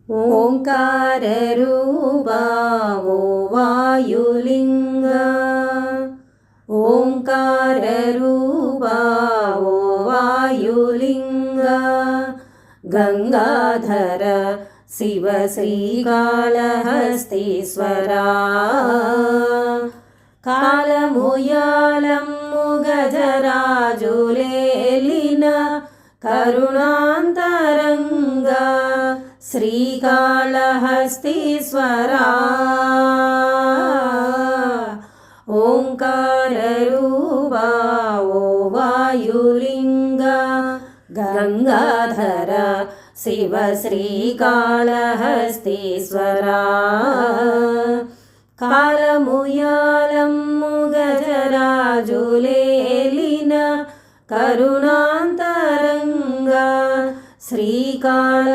ఓంకారరూపా ఓ వాయులింగా, ఓంకారరూపా ఓ వాయులింగా, గంగాధర శివ శ్రీకాళహస్తీశ్వరా, కాలముయాళమ్ము గజరాజులేలిన కరుణాంతరంగా శ్రీకాళహస్తీశ్వరా, ఓంకారరూపా ఓ వాయులింగా, గంగాధర శివ శ్రీకాళహస్తీశ్వరా, కాలముయాళమ్ము గజరాజులేలిన కరుణాంతరంగా శ్రీకాళహస్తీశ్వరా,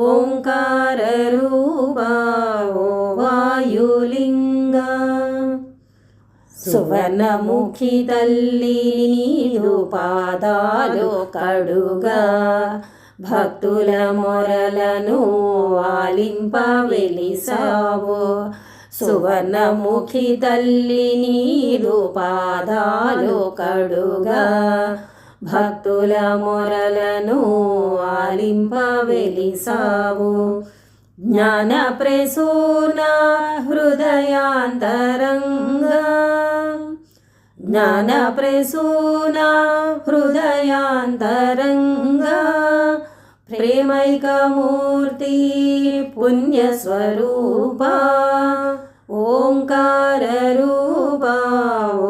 ఓంకారరూపా ఓ వాయులింగా. సువర్ణముఖి తల్లి నీదు పాదాలు కడుగా, భక్తుల మొరలను ఆలింప వెలిసావు. సువర్ణముఖి తల్లి నీదు పాదాలు కడుగా, భక్తుల మొరలను ఆలింప వెలిసావు. జ్ఞాన ప్రసూన హృదయాంతరంగా, జ్ఞాన ప్రసూన హృదయాంతరంగా, ప్రేమైకమూర్తి పుణ్యస్వరూపా, ఓంకారరూపా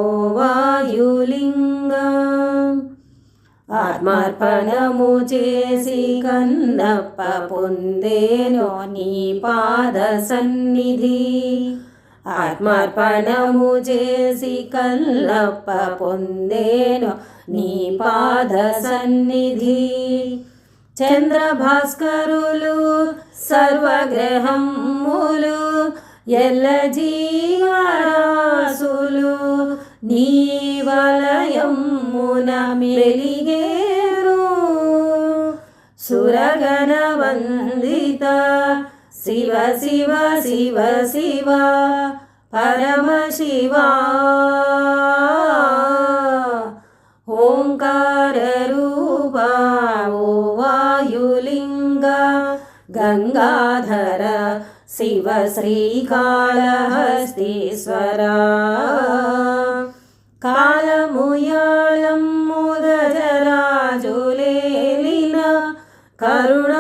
ఓ వాయులింగా. ఆత్మార్పణము చేసి కన్నప్ప పొందేనో నీ పాద సన్నిధి, ఆత్మార్పణము చేసి కన్నప్ప పొందేనో నీ పాద సన్నిధి. చంద్రభాస్కరులు సర్వగ్రహములు ఎల్ల జీవరాశులు నీ వలయమున మెలిగేరు. సురగణ వందిత శివ శివ శివ శివ పరమ శివా, ఓంకారరూపా ఓ వాయులింగా, గంగాధర శివ శ్రీకాళహస్తీశ్వరా, కాలముయాళమ్ము గజరాజులేలిన కరుణ